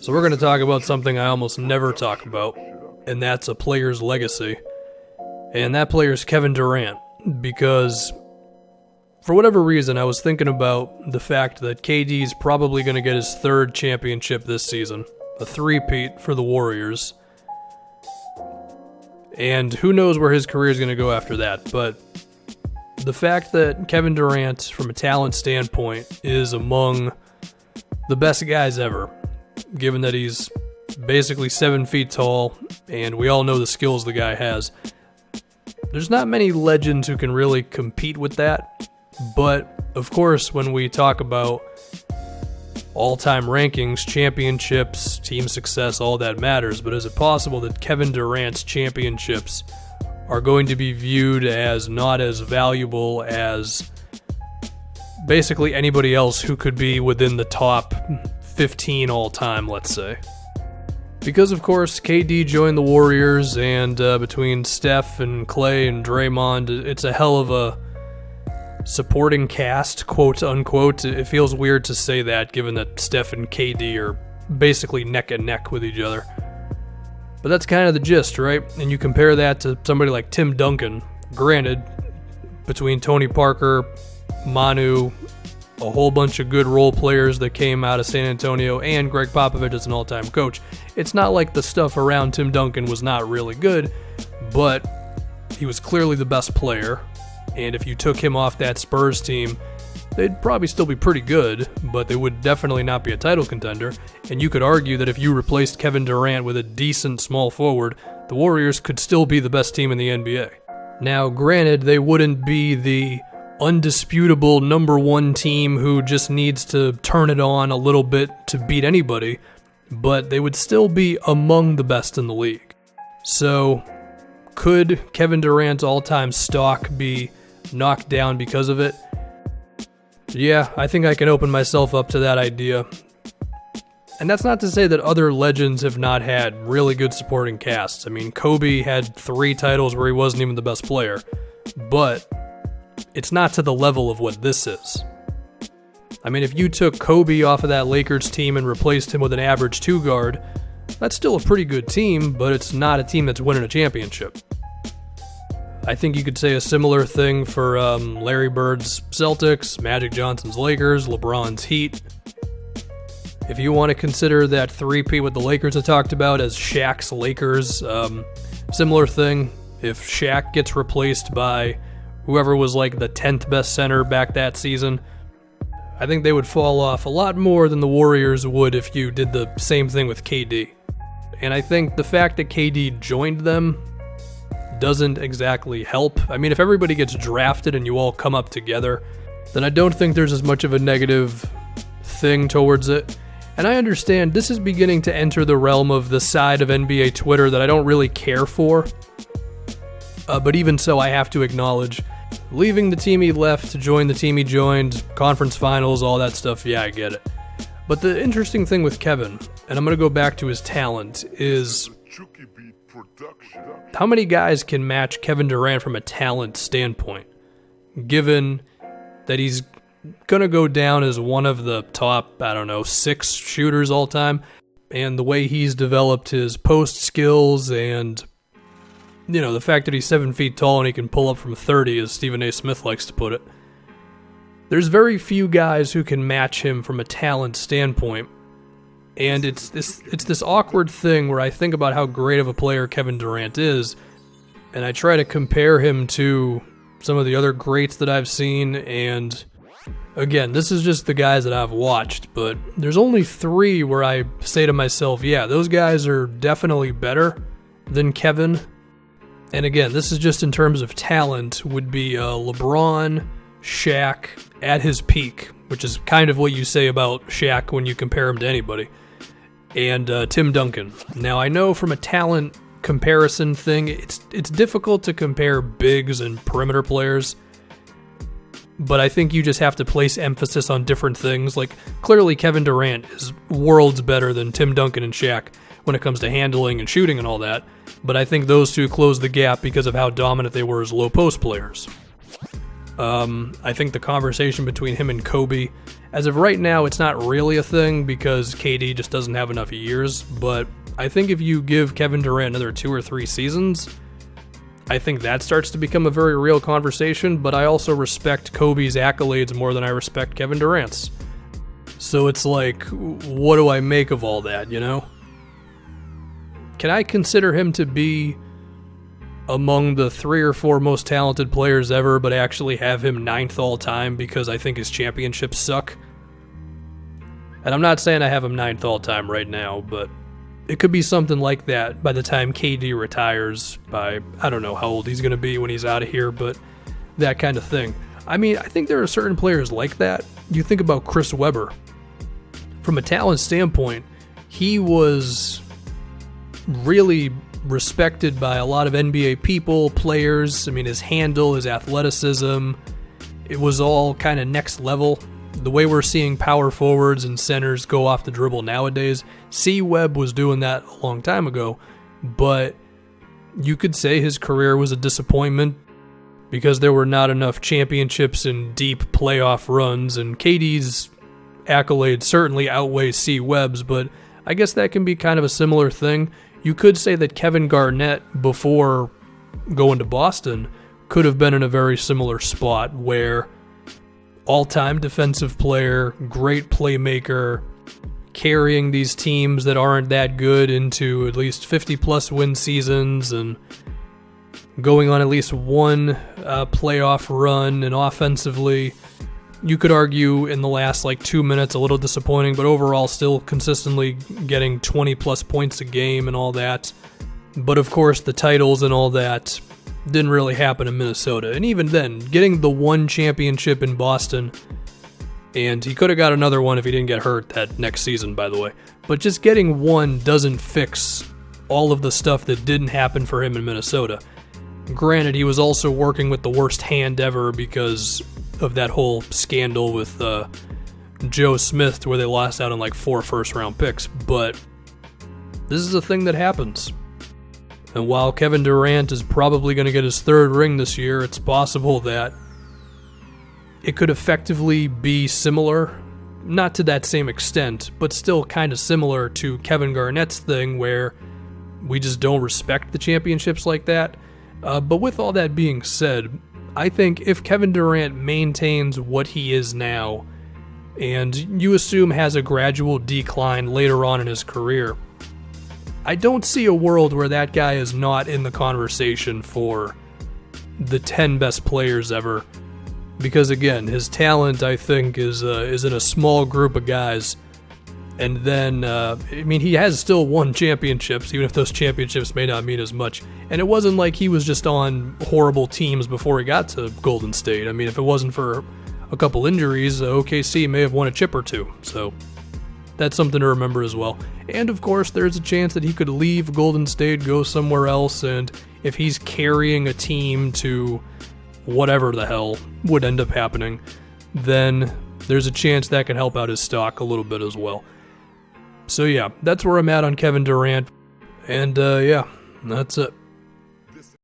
So we're going to talk about something I almost never talk about, and that's a player's legacy. And that player's Kevin Durant, because for whatever reason, I was thinking about the fact that KD's probably going to get his third championship this season, a three-peat for the Warriors. And who knows where his career is going to go after that, but the fact that Kevin Durant, from a talent standpoint, is among the best guys ever, given that he's basically 7 feet tall, and we all know the skills the guy has. There's not many legends who can really compete with that, but of course, when we talk about all-time rankings, championships, team success, all that matters, but is it possible that Kevin Durant's championships are going to be viewed as not as valuable as basically anybody else who could be within the top 15 all-time, let's say? Because, of course, KD joined the Warriors, and between Steph and Clay and Draymond, it's a hell of a supporting cast, quote-unquote. It feels weird to say that, given that Steph and KD are basically neck and neck with each other. But that's kind of the gist, right? And you compare that to somebody like Tim Duncan. Granted, between Tony Parker, Manu, a whole bunch of good role players that came out of San Antonio, and Greg Popovich as an all-time coach, it's not like the stuff around Tim Duncan was not really good, but he was clearly the best player, and if you took him off that Spurs team, they'd probably still be pretty good, but they would definitely not be a title contender, and you could argue that if you replaced Kevin Durant with a decent small forward, the Warriors could still be the best team in the NBA. Now, granted, they wouldn't be the undisputable number one team who just needs to turn it on a little bit to beat anybody, but they would still be among the best in the league. So, could Kevin Durant's all-time stock be knocked down because of it? Yeah, I think I can open myself up to that idea. And that's not to say that other legends have not had really good supporting casts. I mean, Kobe had 3 titles where he wasn't even the best player, but it's not to the level of what this is. I mean, if you took Kobe off of that Lakers team and replaced him with an average 2-guard, that's still a pretty good team, but it's not a team that's winning a championship. I think you could say a similar thing for Larry Bird's Celtics, Magic Johnson's Lakers, LeBron's Heat. If you want to consider that three-peat with the Lakers I talked about as Shaq's Lakers, similar thing. If Shaq gets replaced by whoever was like the 10th best center back that season, I think they would fall off a lot more than the Warriors would if you did the same thing with KD. And I think the fact that KD joined them doesn't exactly help. I mean, if everybody gets drafted and you all come up together, then I don't think there's as much of a negative thing towards it. And I understand this is beginning to enter the realm of the side of NBA Twitter that I don't really care for. But even so, I have to acknowledge, leaving the team he left to join the team he joined, conference finals, all that stuff, yeah, I get it. But the interesting thing with Kevin, and I'm going to go back to his talent, is how many guys can match Kevin Durant from a talent standpoint, given that he's going to go down as one of the top, 6 shooters all time, and the way he's developed his post skills and, the fact that he's 7 feet tall and he can pull up from 30, as Stephen A. Smith likes to put it. There's very few guys who can match him from a talent standpoint, and it's this awkward thing where I think about how great of a player Kevin Durant is, and I try to compare him to some of the other greats that I've seen, and again, this is just the guys that I've watched, but there's only 3 where I say to myself, yeah, those guys are definitely better than Kevin. And again, this is just in terms of talent, would be LeBron, Shaq at his peak, which is kind of what you say about Shaq when you compare him to anybody, and Tim Duncan. Now, I know from a talent comparison thing, it's difficult to compare bigs and perimeter players, but I think you just have to place emphasis on different things. Like, clearly Kevin Durant is worlds better than Tim Duncan and Shaq when it comes to handling and shooting and all that, but I think those two close the gap because of how dominant they were as low post players. I think the conversation between him and Kobe, as of right now, it's not really a thing because KD just doesn't have enough years, but I think if you give Kevin Durant another 2 or 3 seasons, I think that starts to become a very real conversation, but I also respect Kobe's accolades more than I respect Kevin Durant's. So it's like, what do I make of all that, you know? Can I consider him to be among the 3 or 4 most talented players ever, but actually have him 9th all time because I think his championships suck? And I'm not saying I have him 9th all time right now, but it could be something like that by the time KD retires by, I don't know how old he's going to be when he's out of here, but that kind of thing. I mean, I think there are certain players like that. You think about Chris Webber. From a talent standpoint, he was really respected by a lot of NBA people, players. I mean, his handle, his athleticism, it was all kind of next level. The way we're seeing power forwards and centers go off the dribble nowadays, C-Webb was doing that a long time ago, but you could say his career was a disappointment because there were not enough championships and deep playoff runs, and KD's accolades certainly outweigh C-Webb's, but I guess that can be kind of a similar thing. You could say that Kevin Garnett, before going to Boston, could have been in a very similar spot where all-time defensive player, great playmaker, carrying these teams that aren't that good into at least 50-plus win seasons and going on at least one playoff run, and offensively, you could argue in the last 2 minutes a little disappointing, but overall still consistently getting 20-plus points a game and all that. But of course, the titles and all that didn't really happen in Minnesota. And even then, getting the one championship in Boston, and he could have got another one if he didn't get hurt that next season, by the way. But just getting one doesn't fix all of the stuff that didn't happen for him in Minnesota. Granted, he was also working with the worst hand ever because of that whole scandal with Joe Smith where they lost out on 4 first-round picks. But this is a thing that happens. And while Kevin Durant is probably going to get his 3rd ring this year, it's possible that it could effectively be similar, not to that same extent, but still kind of similar to Kevin Garnett's thing where we just don't respect the championships like that. But with all that being said, I think if Kevin Durant maintains what he is now, and you assume has a gradual decline later on in his career, I don't see a world where that guy is not in the conversation for the 10 best players ever. Because again, his talent, I think, is in a small group of guys. And then, he has still won championships, even if those championships may not mean as much. And it wasn't like he was just on horrible teams before he got to Golden State. If it wasn't for a couple injuries, OKC may have won a chip or 2. So that's something to remember as well. And of course, there's a chance that he could leave Golden State, go somewhere else, and if he's carrying a team to whatever the hell would end up happening, then there's a chance that can help out his stock a little bit as well. So yeah, that's where I'm at on Kevin Durant. And yeah, that's it.